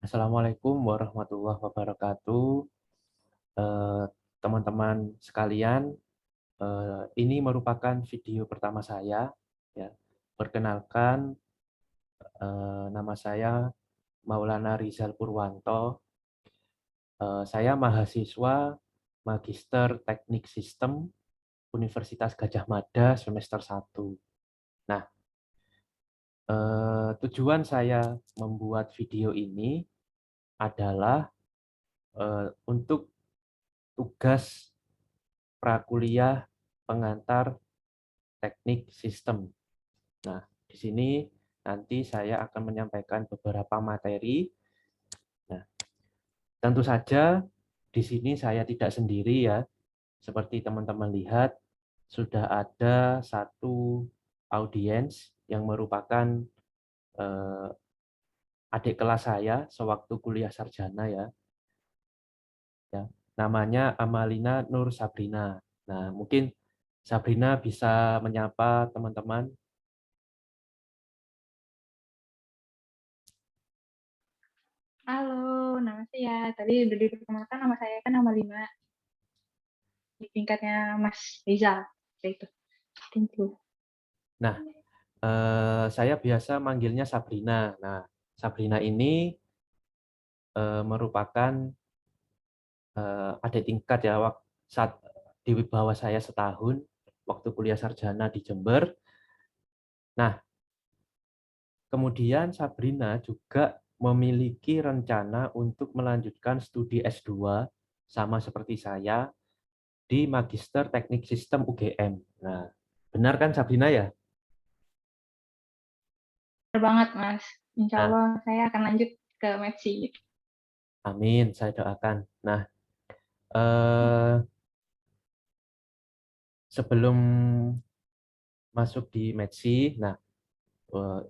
Assalamualaikum warahmatullahi wabarakatuh. Eh, Teman-teman sekalian, ini merupakan video pertama saya. Ya. Perkenalkan, nama saya Maulana Rizal Purwanto. Saya mahasiswa Magister Teknik Sistem Universitas Gadjah Mada semester 1. Nah, tujuan saya membuat video ini adalah untuk tugas prakuliah pengantar teknik sistem. Nah, di sini nanti saya akan menyampaikan beberapa materi. Nah, tentu saja di sini saya tidak sendiri ya. Seperti teman-teman lihat, sudah ada satu audiens yang merupakan eh, adik kelas saya sewaktu kuliah sarjana ya. Ya, namanya Amalina Nur Sabrina. Nah, mungkin Sabrina bisa menyapa teman-teman. Halo, nama saya. Tadi udah diperkenalkan nama saya kan nama Lima di tingkatnya Mas Rizal. Itu. Thank you. Nah, saya biasa manggilnya Sabrina. Nah, Sabrina ini merupakan adik tingkat ya, saat di bawah saya setahun waktu kuliah sarjana di Jember. Nah, kemudian Sabrina juga memiliki rencana untuk melanjutkan studi S2 sama seperti saya di Magister Teknik Sistem UGM. Nah, benar kan Sabrina ya? Benar banget, Mas. Insya Nah, Allah saya akan lanjut ke Metsi. amin, saya doakan. Nah, eh, sebelum masuk di Medsi, nah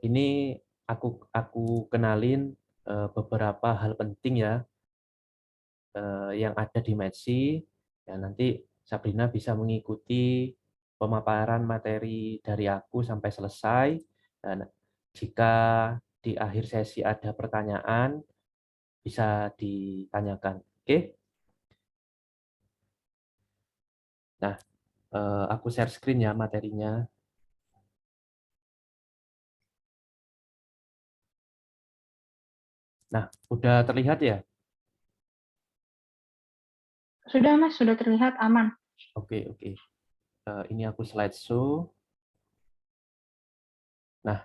ini aku kenalin beberapa hal penting ya yang ada di Medsi. Ya, nanti Sabrina bisa mengikuti pemaparan materi dari aku sampai selesai. Dan jika di akhir sesi ada pertanyaan, bisa ditanyakan. Oke? Nah, aku share screen ya materinya. Nah, udah terlihat ya? Sudah, Mas. Sudah terlihat aman. Oke, oke. Ini aku slideshow. Nah,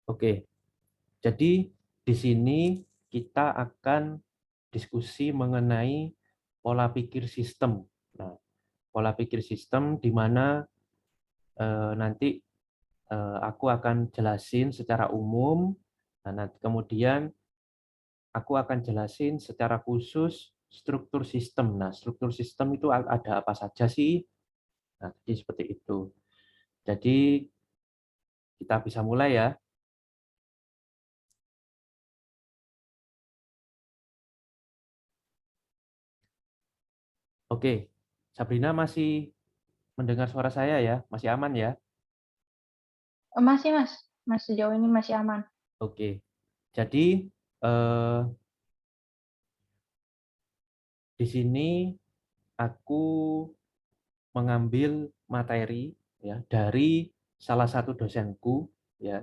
oke. Jadi di sini kita akan diskusi mengenai pola pikir sistem. Nah, pola pikir sistem di mana nanti aku akan jelasin secara umum. Nah, nanti kemudian aku akan jelasin secara khusus struktur sistem. Nah, struktur sistem itu ada apa saja sih? Nah, jadi seperti itu. Jadi kita bisa mulai ya. Oke, Sabrina masih mendengar suara saya ya? Masih aman ya? Masih, Mas. Mas sejauh ini masih aman. Oke, jadi eh, di sini aku mengambil materi ya dari salah satu dosenku ya.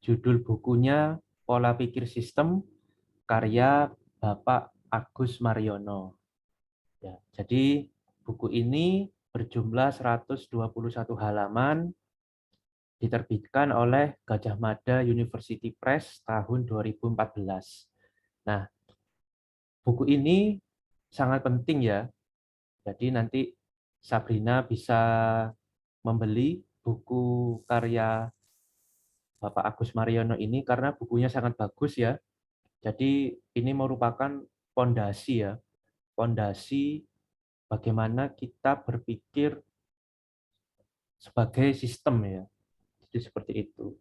Judul bukunya Pola Pikir Sistem karya Bapak Agus Mariono. Ya, jadi buku ini berjumlah 121 halaman, diterbitkan oleh Gadjah Mada University Press tahun 2014. Nah, buku ini sangat penting ya. Jadi nanti Sabrina bisa membeli buku karya Bapak Agus Mariono ini karena bukunya sangat bagus ya. Jadi ini merupakan fondasi ya, fondasi bagaimana kita berpikir sebagai sistem ya. Jadi seperti itu.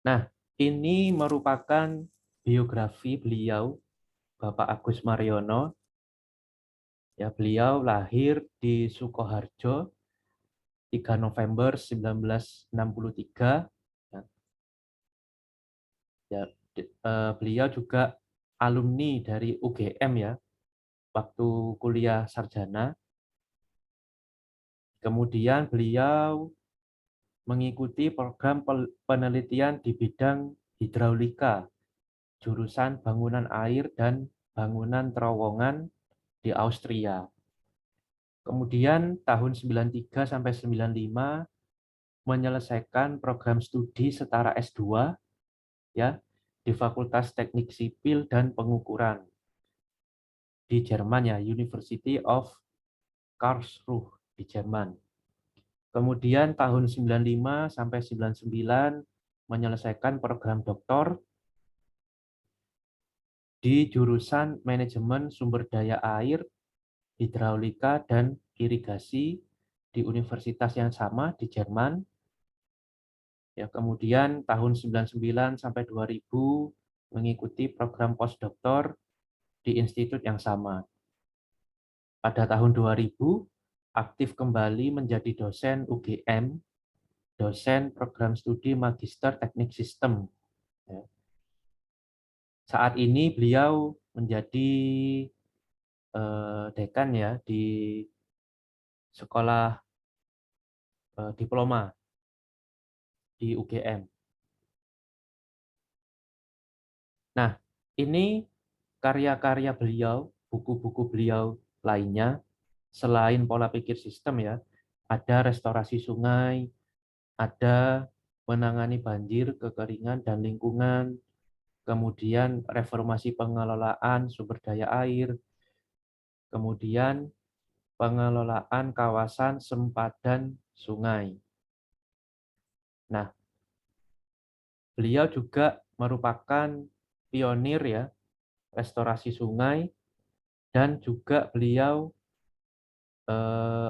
Nah, ini merupakan biografi beliau, Bapak Agus Mariono. Ya, beliau lahir di Sukoharjo 3 November 1963. Ya. Ya, beliau juga alumni dari UGM ya, waktu kuliah sarjana. Kemudian beliau mengikuti program penelitian di bidang hidraulika, jurusan bangunan air dan bangunan terowongan di Austria. Kemudian tahun 93 sampai 95 menyelesaikan program studi setara S2 ya di Fakultas Teknik Sipil dan Pengukuran di Jerman ya, University of Karlsruhe di Jerman. Kemudian tahun 95 sampai 99 menyelesaikan program doktor di jurusan Manajemen Sumber Daya Air, Hidraulika dan Irigasi di universitas yang sama di Jerman. Ya, kemudian tahun 99 sampai 2000 mengikuti program postdoktor di institut yang sama. Pada tahun 2000 aktif kembali menjadi dosen UGM, dosen program studi Magister Teknik Sistem. Ya. Saat ini beliau menjadi dekan ya di sekolah diploma di UGM. Nah, ini karya-karya beliau, buku-buku beliau lainnya selain pola pikir sistem ya. Ada restorasi sungai, ada menangani banjir, kekeringan dan lingkungan, kemudian reformasi pengelolaan sumber daya air, kemudian pengelolaan kawasan sempadan sungai. Nah, beliau juga merupakan pionir ya restorasi sungai dan juga beliau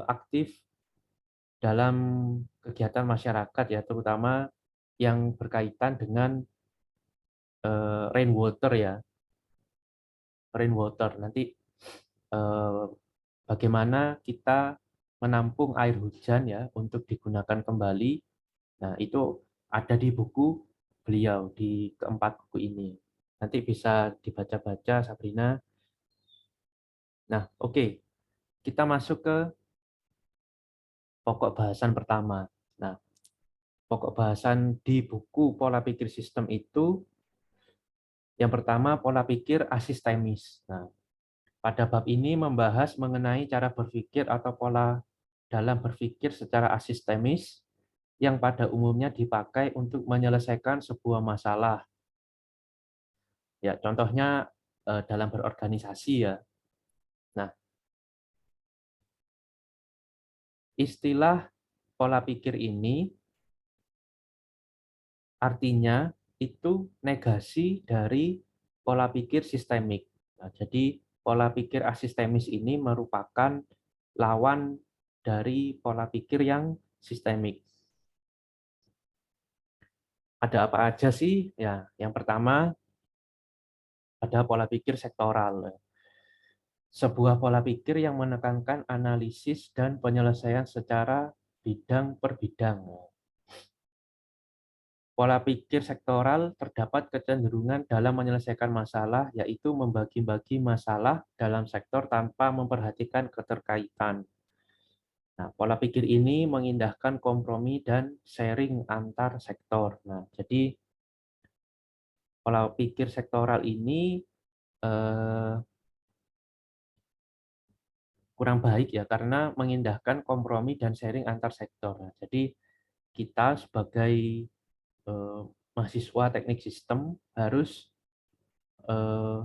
aktif dalam kegiatan masyarakat ya, terutama yang berkaitan dengan rainwater ya, rainwater. Nanti bagaimana kita menampung air hujan ya untuk digunakan kembali. Nah, itu ada di buku beliau di keempat buku ini. Nanti bisa dibaca-baca Sabrina. Nah, oke. Kita masuk ke pokok bahasan pertama. Nah, pokok bahasan di buku pola pikir sistem itu yang pertama pola pikir asistemis. Nah, pada bab ini membahas mengenai cara berpikir atau pola dalam berpikir secara asistemis yang pada umumnya dipakai untuk menyelesaikan sebuah masalah. Ya, contohnya dalam berorganisasi ya. Nah, istilah pola pikir ini artinya itu negasi dari pola pikir sistemik. Nah, jadi pola pikir asistemis ini merupakan lawan dari pola pikir yang sistemik. Ada apa aja sih? Ya, yang pertama ada pola pikir sektoral. Sebuah pola pikir yang menekankan analisis dan penyelesaian secara bidang per bidang. Pola pikir sektoral terdapat kecenderungan dalam menyelesaikan masalah, yaitu membagi-bagi masalah dalam sektor tanpa memperhatikan keterkaitan. Nah, pola pikir ini mengindahkan kompromi dan sharing antar sektor. Nah, jadi pola pikir sektoral ini eh, kurang baik ya, karena mengindahkan kompromi dan sharing antar sektor. Nah, jadi kita sebagai mahasiswa teknik sistem harus eh,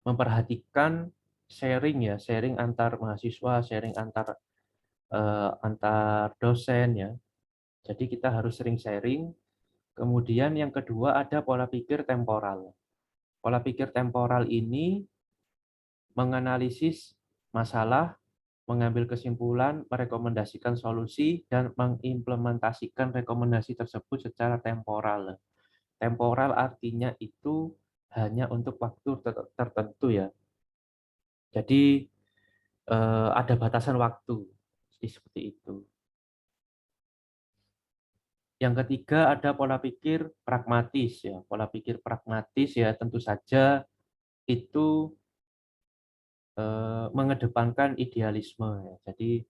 memperhatikan sharing ya, sharing antar mahasiswa, sharing antar dosen ya. Jadi kita harus sering sharing. Kemudian yang kedua ada pola pikir temporal. Pola pikir temporal ini menganalisis masalah, mengambil kesimpulan, merekomendasikan solusi, dan mengimplementasikan rekomendasi tersebut secara temporal. Temporal artinya itu hanya untuk waktu tertentu ya. Jadi ada batasan waktu, seperti itu. Yang ketiga ada pola pikir pragmatis ya. Pola pikir pragmatis ya tentu saja itu mengedepankan idealisme ya. Jadi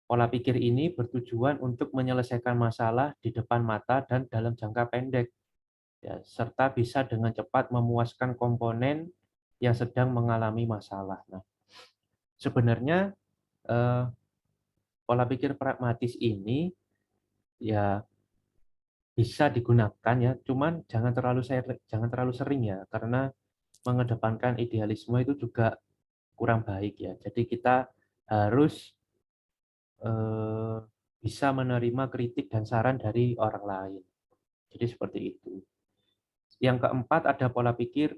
pola pikir ini bertujuan untuk menyelesaikan masalah di depan mata dan dalam jangka pendek ya, serta bisa dengan cepat memuaskan komponen yang sedang mengalami masalah. Nah, sebenarnya eh, pola pikir pragmatis ini ya bisa digunakan ya, cuman jangan terlalu sering ya, karena mengedepankan idealisme itu juga kurang baik ya. Jadi kita harus eh, bisa menerima kritik dan saran dari orang lain. Jadi seperti itu. Yang keempat ada pola pikir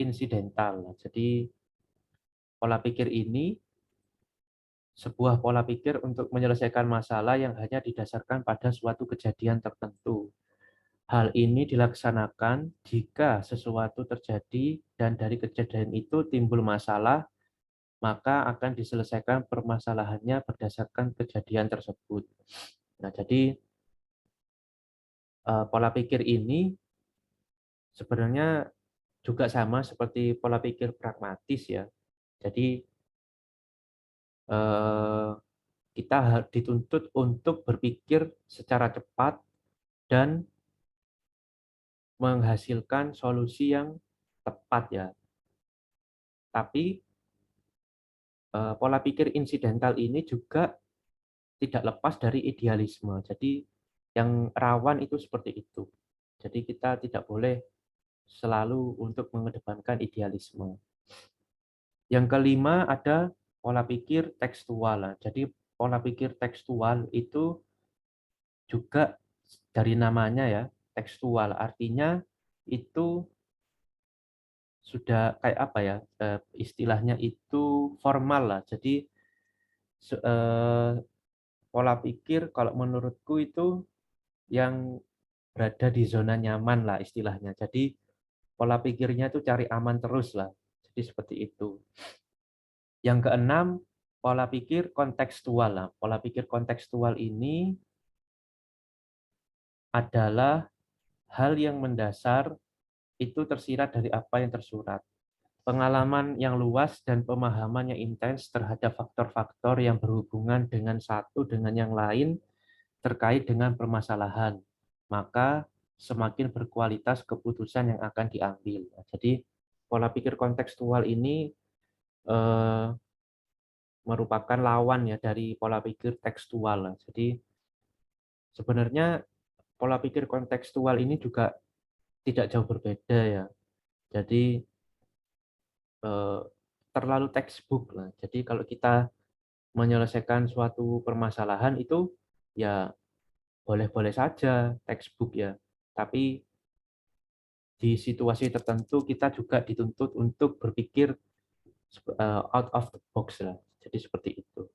insidental. Jadi pola pikir ini sebuah pola pikir untuk menyelesaikan masalah yang hanya didasarkan pada suatu kejadian tertentu. Hal ini dilaksanakan jika sesuatu terjadi dan dari kejadian itu timbul masalah, maka akan diselesaikan permasalahannya berdasarkan kejadian tersebut. Nah, jadi pola pikir ini sebenarnya juga sama seperti pola pikir pragmatis ya. Jadi eh, kita dituntut untuk berpikir secara cepat dan menghasilkan solusi yang tepat ya. Tapi pola pikir insidental ini juga tidak lepas dari idealisme. Jadi yang rawan itu seperti itu. Jadi kita tidak boleh selalu untuk mengedepankan idealisme. Yang kelima ada pola pikir tekstual. Jadi pola pikir tekstual itu juga dari namanya ya, tekstual. Artinya itu sudah kayak apa ya, istilahnya itu formal lah. Jadi pola pikir kalau menurutku itu yang berada di zona nyaman lah istilahnya. Jadi pola pikirnya itu cari aman terus lah. Jadi seperti itu. Yang keenam, pola pikir kontekstual lah. Pola pikir kontekstual ini adalah hal yang mendasar itu tersirat dari apa yang tersurat. Pengalaman yang luas dan pemahaman yang intens terhadap faktor-faktor yang berhubungan dengan satu dengan yang lain terkait dengan permasalahan. Maka semakin berkualitas keputusan yang akan diambil. Jadi pola pikir kontekstual ini eh, merupakan lawan ya dari pola pikir tekstual. Jadi sebenarnya pola pikir kontekstual ini juga tidak jauh berbeda ya. Jadi eh, terlalu textbook lah. Jadi kalau kita menyelesaikan suatu permasalahan itu ya boleh-boleh saja textbook ya. Tapi di situasi tertentu kita juga dituntut untuk berpikir out of the box lah. Jadi seperti itu.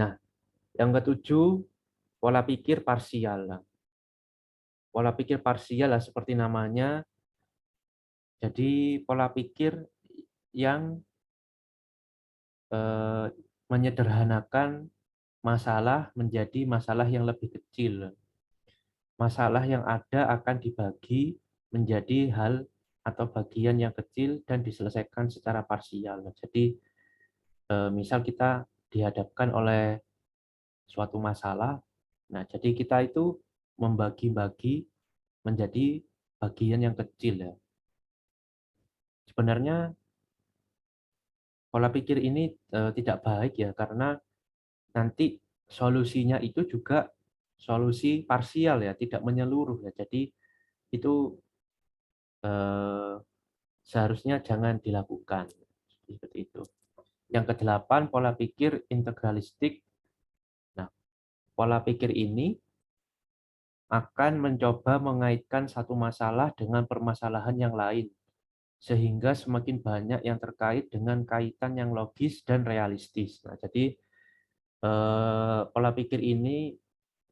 Nah, yang ketujuh pola pikir parsial lah. Pola pikir parsial lah seperti namanya. Jadi pola pikir yang menyederhanakan masalah menjadi masalah yang lebih kecil. Masalah yang ada akan dibagi menjadi hal atau bagian yang kecil dan diselesaikan secara parsial. Jadi misal kita dihadapkan oleh suatu masalah, nah jadi kita itu membagi-bagi menjadi bagian yang kecil ya. Sebenarnya pola pikir ini tidak baik ya karena nanti solusinya itu juga solusi parsial ya, tidak menyeluruh ya. Jadi itu eh, seharusnya jangan dilakukan seperti itu. Yang kedelapan pola pikir integralistik. Nah, pola pikir ini akan mencoba mengaitkan satu masalah dengan permasalahan yang lain sehingga semakin banyak yang terkait dengan kaitan yang logis dan realistis. Nah, jadi pola pikir ini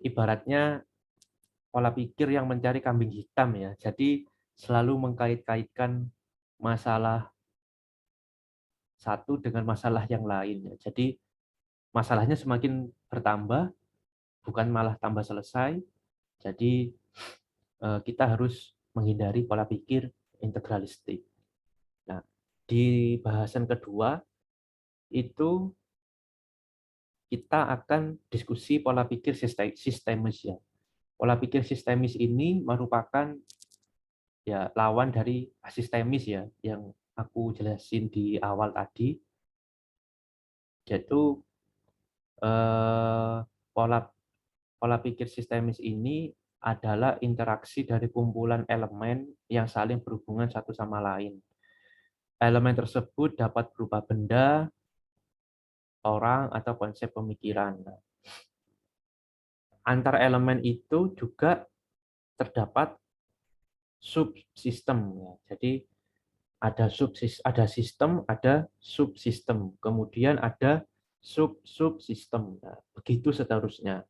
ibaratnya pola pikir yang mencari kambing hitam ya. Jadi selalu mengkait-kaitkan masalah satu dengan masalah yang lain. Ya. Jadi masalahnya semakin bertambah, bukan malah tambah selesai. Jadi kita harus menghindari pola pikir integralistik. Nah, di bahasan kedua itu kita akan diskusi pola pikir sistemis ya. Pola pikir sistemis ini merupakan ya lawan dari asistemis ya yang aku jelasin di awal tadi, yaitu pola pola pikir sistemis ini adalah interaksi dari kumpulan elemen yang saling berhubungan satu sama lain. Elemen tersebut dapat berupa benda, orang, atau konsep pemikiran. Antar elemen itu juga terdapat subsistem. Jadi ada sistem, ada subsistem, kemudian ada subsistem. Nah, begitu seterusnya.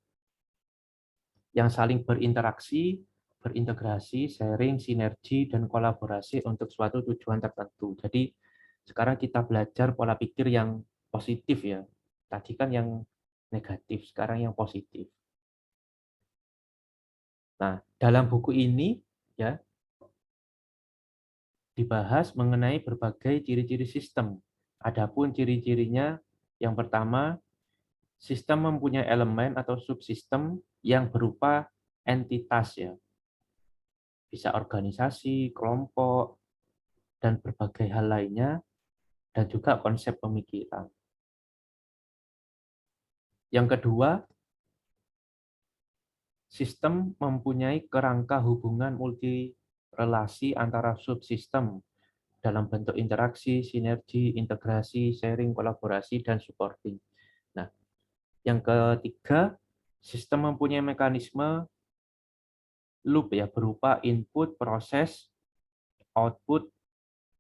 Yang saling berinteraksi, berintegrasi, sharing, sinergi, dan kolaborasi untuk suatu tujuan tertentu. Jadi sekarang kita belajar pola pikir yang positif ya. Tadi kan yang negatif, sekarang yang positif. Nah, dalam buku ini ya dibahas mengenai berbagai ciri-ciri sistem. Adapun ciri-cirinya yang pertama, sistem mempunyai elemen atau subsistem yang berupa entitas ya. Bisa organisasi, kelompok, dan berbagai hal lainnya, dan juga konsep pemikiran. Yang kedua, sistem mempunyai kerangka hubungan multi relasi antara subsistem dalam bentuk interaksi, sinergi, integrasi, sharing, kolaborasi, dan supporting. Nah, yang ketiga, sistem mempunyai mekanisme loop ya berupa input, proses, output,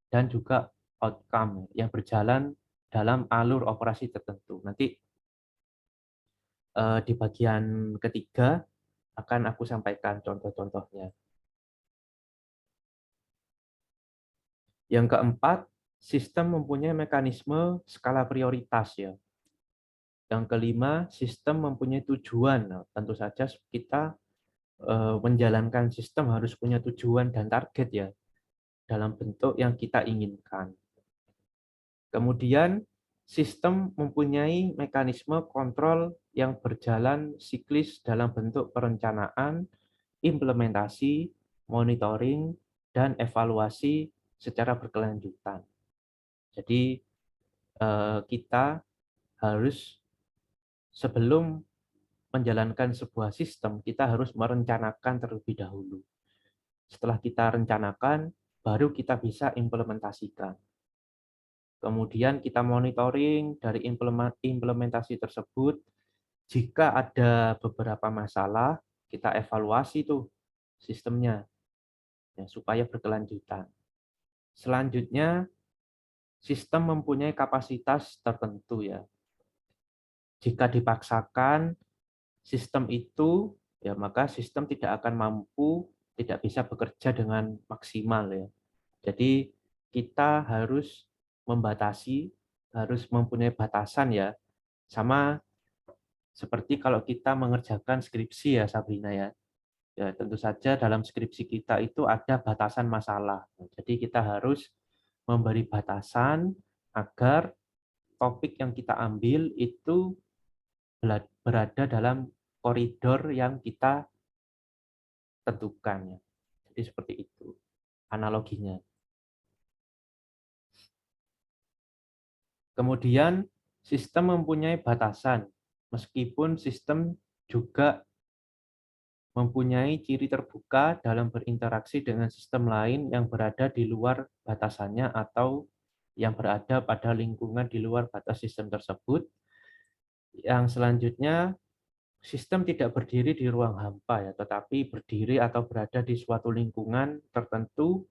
dan juga outcome yang berjalan dalam alur operasi tertentu. Nanti di bagian ketiga akan aku sampaikan contoh-contohnya. Yang keempat, sistem mempunyai mekanisme skala prioritas ya. Yang kelima, sistem mempunyai tujuan. Nah, tentu saja kita menjalankan sistem harus punya tujuan dan target ya dalam bentuk yang kita inginkan. Kemudian sistem mempunyai mekanisme kontrol yang berjalan siklis dalam bentuk perencanaan, implementasi, monitoring, dan evaluasi secara berkelanjutan. Jadi kita harus sebelum menjalankan sebuah sistem, kita harus merencanakan terlebih dahulu. Setelah kita rencanakan, baru kita bisa implementasikan. Kemudian kita monitoring dari implementasi tersebut. Jika ada beberapa masalah, kita evaluasi tuh sistemnya ya, supaya berkelanjutan. Selanjutnya, sistem mempunyai kapasitas tertentu ya. Jika dipaksakan sistem itu, ya maka sistem tidak akan mampu, tidak bisa bekerja dengan maksimal ya. Jadi kita harus membatasi, harus mempunyai batasan ya. Sama seperti kalau kita mengerjakan skripsi ya Sabrina ya. Ya tentu saja dalam skripsi kita itu ada batasan masalah. Jadi kita harus memberi batasan agar topik yang kita ambil itu berada dalam koridor yang kita tentukan. Jadi seperti itu analoginya. Kemudian sistem mempunyai batasan, meskipun sistem juga mempunyai ciri terbuka dalam berinteraksi dengan sistem lain yang berada di luar batasannya atau yang berada pada lingkungan di luar batas sistem tersebut. Yang selanjutnya, sistem tidak berdiri di ruang hampa ya, tetapi berdiri atau berada di suatu lingkungan tertentu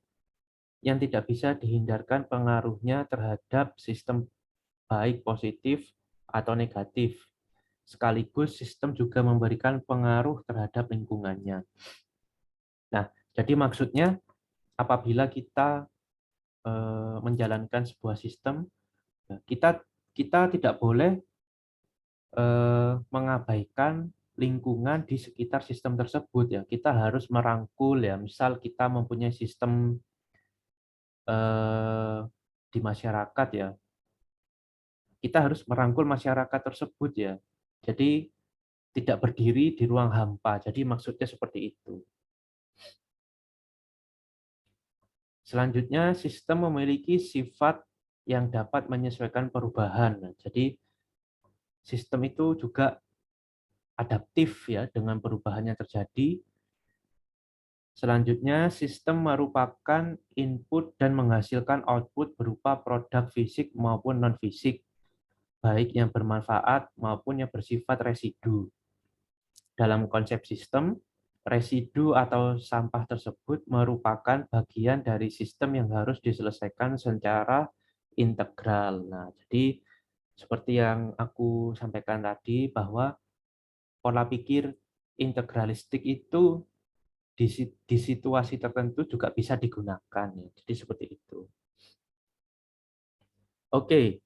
yang tidak bisa dihindarkan pengaruhnya terhadap sistem baik positif atau negatif. Sekaligus sistem juga memberikan pengaruh terhadap lingkungannya. Nah, jadi maksudnya apabila kita menjalankan sebuah sistem, kita kita tidak boleh mengabaikan lingkungan di sekitar sistem tersebut ya. Kita harus merangkul ya. Misal kita mempunyai sistem di masyarakat ya. Kita harus merangkul masyarakat tersebut ya. Jadi tidak berdiri di ruang hampa. Jadi maksudnya seperti itu. Selanjutnya, sistem memiliki sifat yang dapat menyesuaikan perubahan. Nah, jadi sistem itu juga adaptif ya dengan perubahan yang terjadi. Selanjutnya, sistem merupakan input dan menghasilkan output berupa produk fisik maupun non-fisik, baik yang bermanfaat maupun yang bersifat residu. Dalam konsep sistem, residu atau sampah tersebut merupakan bagian dari sistem yang harus diselesaikan secara integral. Nah, jadi seperti yang aku sampaikan tadi bahwa pola pikir integralistik itu di situasi tertentu juga bisa digunakan ya. Jadi seperti itu. Oke,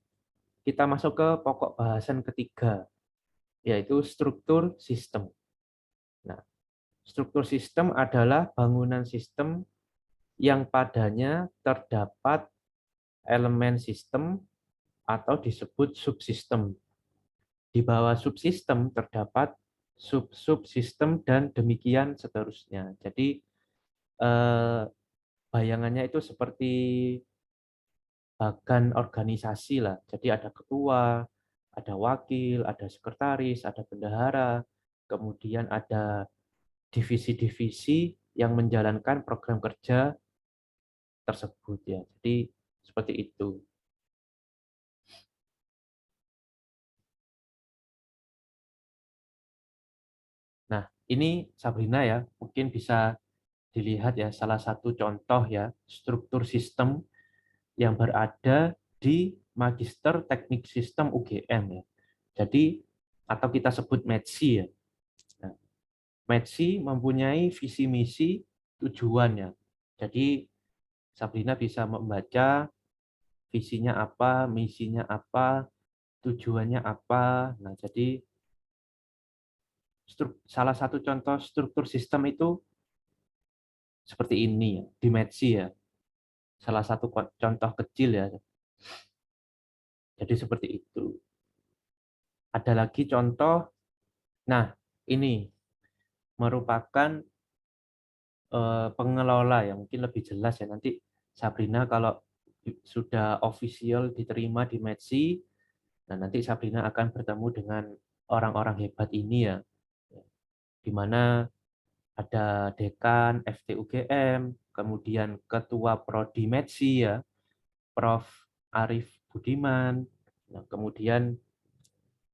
kita masuk ke pokok bahasan ketiga, yaitu struktur sistem. Nah, struktur sistem adalah bangunan sistem yang padanya terdapat elemen sistem atau disebut subsistem. Di bawah subsistem terdapat sub-subsistem dan demikian seterusnya. Jadi bayangannya itu seperti bagan organisasi lah. Jadi ada ketua, ada wakil, ada sekretaris, ada bendahara, kemudian ada divisi-divisi yang menjalankan program kerja tersebut ya. Jadi seperti itu. Nah, ini Sabrina ya, mungkin bisa dilihat ya salah satu contoh ya struktur sistem yang berada di Magister Teknik Sistem UGM ya. Jadi atau kita sebut METSI ya. Nah, METSI mempunyai visi misi tujuannya. Jadi Sabrina bisa membaca visinya apa, misinya apa, tujuannya apa. Nah, jadi salah satu contoh struktur sistem itu seperti ini ya, di METSI ya. Salah satu contoh kecil ya. Jadi seperti itu. Ada lagi contoh, nah ini merupakan pengelola yang mungkin lebih jelas ya. Nanti Sabrina kalau sudah official diterima di METSI, nah nanti Sabrina akan bertemu dengan orang-orang hebat ini ya. Di mana ada dekan FTUGM, kemudian ketua Prodi METSI ya, Prof. Arif Budiman, nah, kemudian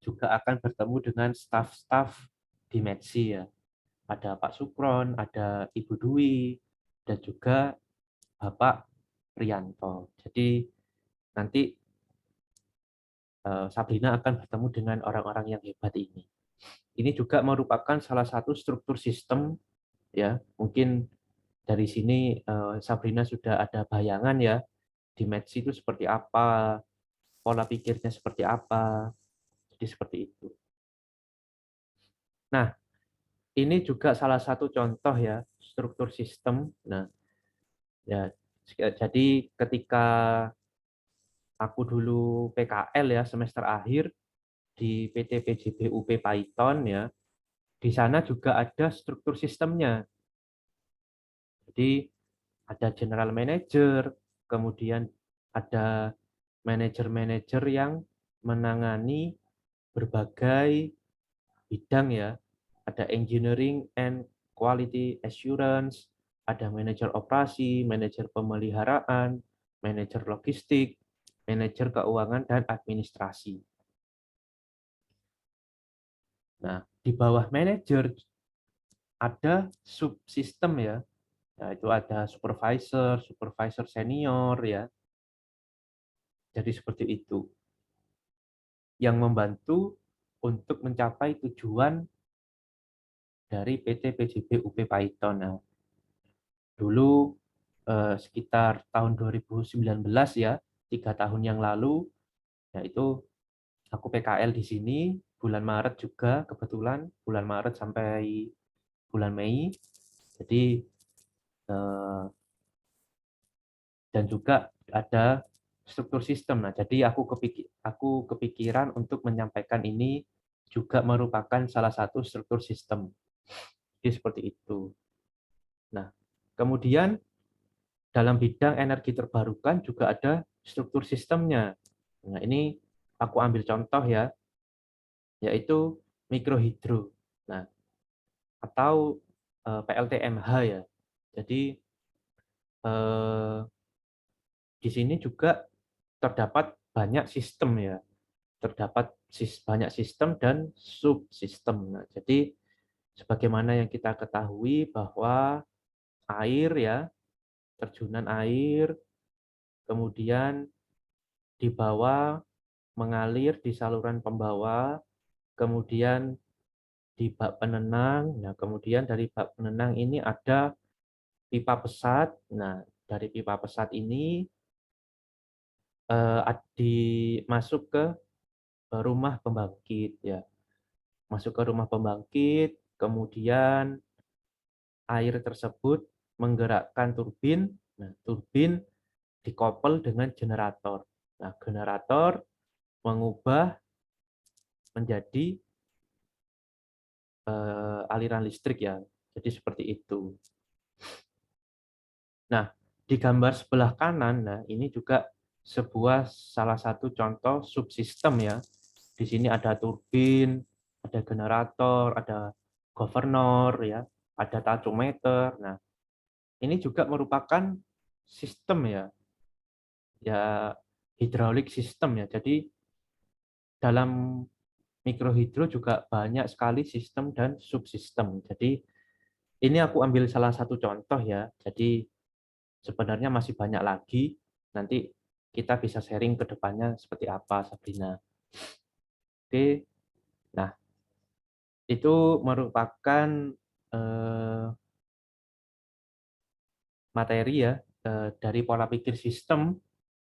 juga akan bertemu dengan staf-staf di METSI ya. Ada Pak Supron, ada Ibu Dwi, dan juga Bapak Priyanto. Jadi nanti Sabrina akan bertemu dengan orang-orang yang hebat ini. Ini juga merupakan salah satu struktur sistem ya. Mungkin dari sini Sabrina sudah ada bayangan ya di METSI itu seperti apa, pola pikirnya seperti apa. Jadi seperti itu. Nah, ini juga salah satu contoh ya struktur sistem. Nah, ya jadi ketika aku dulu PKL ya semester akhir di PT PJB UP Python ya, di sana juga ada struktur sistemnya. Jadi ada general manager, kemudian ada manajer-manajer yang menangani berbagai bidang ya. Ada engineering and quality assurance, ada manajer operasi, manajer pemeliharaan, manajer logistik, manajer keuangan dan administrasi. Nah, di bawah manajer ada subsistem ya. Nah, itu ada supervisor, supervisor senior ya. Jadi seperti itu. Yang membantu untuk mencapai tujuan dari PT PJB UP Python. Nah, dulu sekitar tahun 2019 ya, 3 tahun yang lalu, yaitu aku PKL di sini. bulan Maret juga kebetulan, bulan Maret sampai bulan Mei. Jadi dan juga ada struktur sistem. Nah, jadi aku kepikiran untuk menyampaikan ini juga merupakan salah satu struktur sistem. Jadi seperti itu. Nah, kemudian dalam bidang energi terbarukan juga ada struktur sistemnya. Nah, ini aku ambil contoh ya, yaitu mikrohidro. Nah, atau PLTMH ya. Jadi di sini juga terdapat banyak sistem ya, terdapat banyak sistem dan subsistem. Nah, jadi sebagaimana yang kita ketahui bahwa air ya, terjunan air, kemudian di bawah mengalir di saluran pembawa, kemudian di bak penenang. Nah, kemudian dari bak penenang ini ada pipa pesat. Nah, dari pipa pesat ini masuk ke rumah pembangkit ya. Masuk ke rumah pembangkit, kemudian air tersebut menggerakkan turbin. Nah, turbin dikoppel dengan generator. Nah, generator mengubah menjadi aliran listrik ya. Jadi seperti itu. Nah, di gambar sebelah kanan, nah ini juga sebuah salah satu contoh subsistem ya. Di sini ada turbin, ada generator, ada governor ya, ada tachometer. Nah, ini juga merupakan sistem ya, ya hidraulik sistem ya. Jadi dalam mikrohidro juga banyak sekali sistem dan subsistem. Jadi ini aku ambil salah satu contoh ya. Jadi sebenarnya masih banyak lagi. Nanti kita bisa sharing ke depannya seperti apa, Sabrina. Oke, nah itu merupakan eh, materi ya dari pola pikir sistem.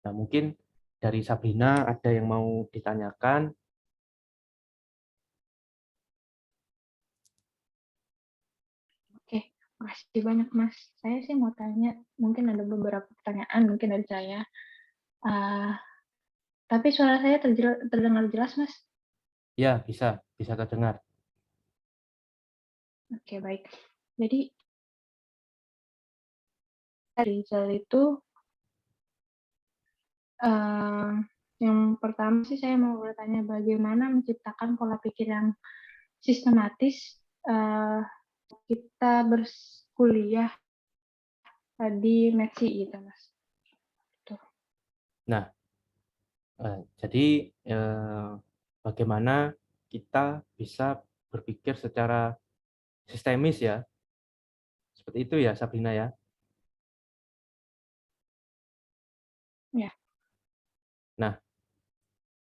Nah, mungkin dari Sabrina ada yang mau ditanyakan. Oke, makasih banyak Mas. Saya sih mau tanya, mungkin ada beberapa pertanyaan mungkin dari saya. Uh, tapi suara saya terdengar jelas Mas? Ya, bisa terdengar. Oke, baik. Jadi Rizal itu yang pertama sih saya mau bertanya bagaimana menciptakan pola pikir yang sistematis kita berkuliah di Messi gitu Mas. Tuh. Nah, jadi bagaimana kita bisa berpikir secara sistemis ya. Seperti itu ya, Sabrina ya. Ya. Nah,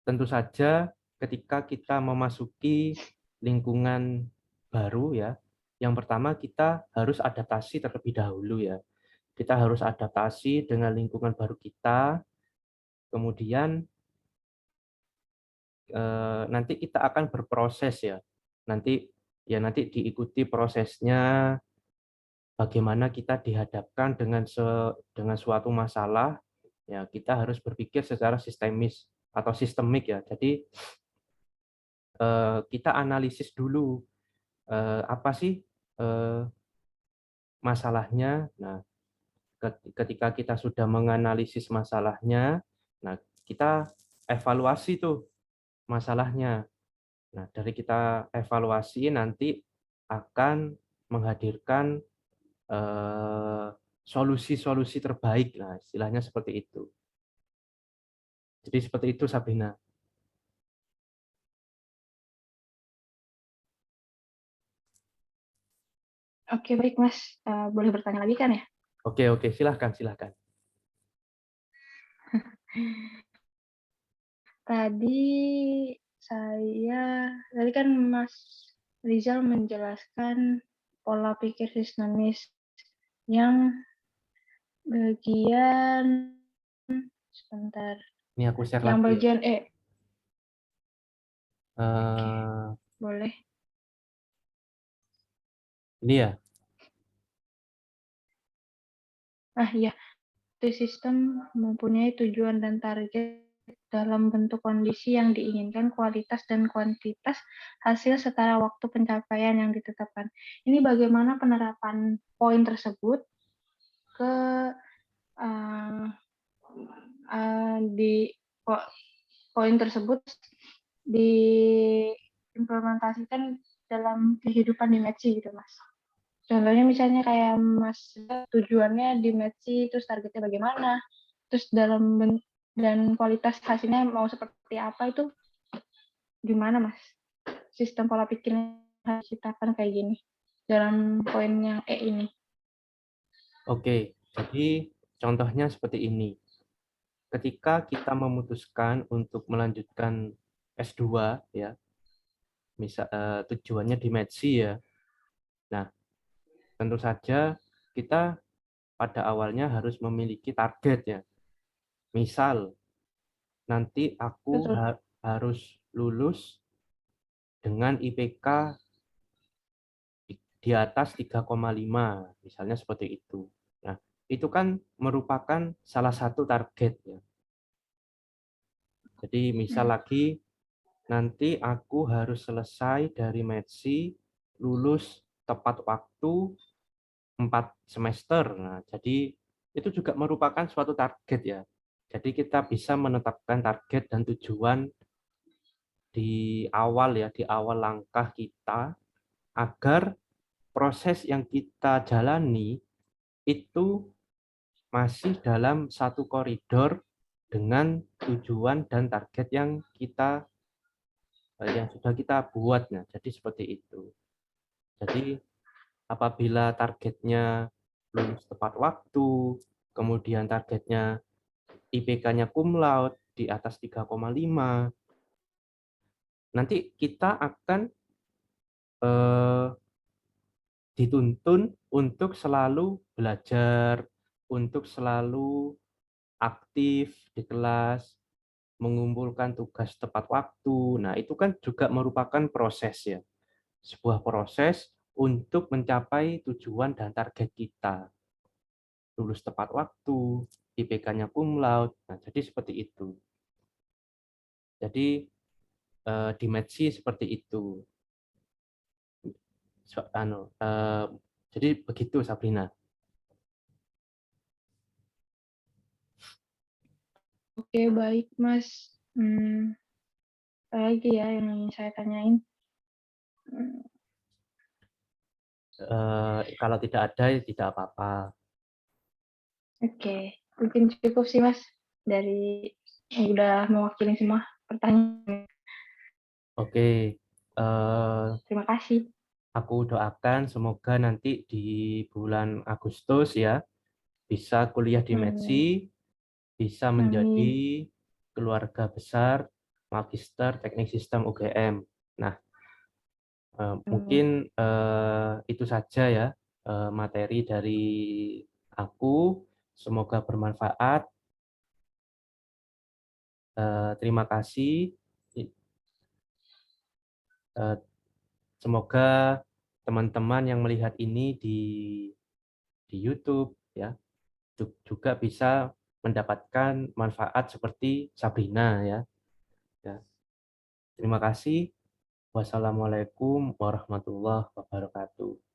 tentu saja ketika kita memasuki lingkungan baru ya, yang pertama kita harus adaptasi terlebih dahulu ya. Kita harus adaptasi dengan lingkungan baru kita, kemudian nanti kita akan berproses ya. Nanti diikuti prosesnya bagaimana kita dihadapkan dengan suatu masalah, ya kita harus berpikir secara sistemis atau sistemik ya. Jadi kita analisis dulu apa sih masalahnya. Nah, ketika kita sudah menganalisis masalahnya, nah kita evaluasi tuh masalahnya. Nah, dari kita evaluasi nanti akan menghadirkan solusi-solusi terbaik lah, istilahnya seperti itu. Jadi seperti itu, Sabrina. Oke, baik Mas. Boleh bertanya lagi kan ya? Oke, silahkan. Tadi kan Mas Rizal menjelaskan pola pikir sistemis yang bagian sebentar, Ini aku share yang lagi ya. bagian Oke, Eh, boleh. ini ya. Ya, sistem mempunyai tujuan dan target dalam bentuk kondisi yang diinginkan, kualitas dan kuantitas hasil setara waktu pencapaian yang ditetapkan. Ini bagaimana penerapan poin tersebut ke uh, di poin tersebut diimplementasikan dalam kehidupan di Metsi gitu, Mas. Contohnya misalnya kayak Mas tujuannya di Metsi, terus targetnya bagaimana, terus dan kualitas hasilnya mau seperti apa, itu gimana, Mas? Sistem pola pikirnya harus diciptakan kayak gini dalam poin yang ini. Oke, jadi contohnya seperti ini. Ketika kita memutuskan untuk melanjutkan S2 ya, misal tujuannya di Metsi ya. Nah, tentu saja kita pada awalnya harus memiliki target ya. Misal nanti aku Betul. harus lulus dengan IPK di atas 3,5, misalnya seperti itu. Nah, itu kan merupakan salah satu target ya. Jadi misal lagi nanti aku harus selesai dari Metsi, lulus tepat waktu 4 semester. Nah, jadi itu juga merupakan suatu target ya. Jadi kita bisa menetapkan target dan tujuan di awal ya, di awal langkah kita agar proses yang kita jalani itu masih dalam satu koridor dengan tujuan dan target yang sudah kita buatnya. Jadi seperti itu. Jadi apabila targetnya lulus tepat waktu, kemudian targetnya IPK-nya cum laude di atas 3,5, nanti kita akan eh, dituntun untuk selalu belajar, untuk selalu aktif di kelas, mengumpulkan tugas tepat waktu. Nah, itu kan juga merupakan proses ya. Sebuah proses untuk mencapai tujuan dan target kita. Lulus tepat waktu, IPK-nya cum laude. Nah, jadi seperti itu. Jadi di Metsi seperti itu. Jadi begitu Sabrina. Oke, baik, Mas. Apa lagi ya yang ingin saya tanyain? Kalau tidak ada ya tidak apa-apa. Oke, mungkin cukup sih, Mas, dari udah mewakili semua pertanyaan. Oke, eh, Terima kasih. aku doakan semoga nanti di bulan Agustus ya bisa kuliah di Metsi, Amin. bisa menjadi Amin. keluarga besar Magister Teknik Sistem UGM. Nah, Amin. mungkin itu saja ya materi dari aku. Semoga bermanfaat. Terima kasih. Eh, Semoga teman-teman yang melihat ini di YouTube ya juga bisa mendapatkan manfaat seperti Sabrina ya. Ya. Terima kasih. Wassalamualaikum warahmatullahi wabarakatuh.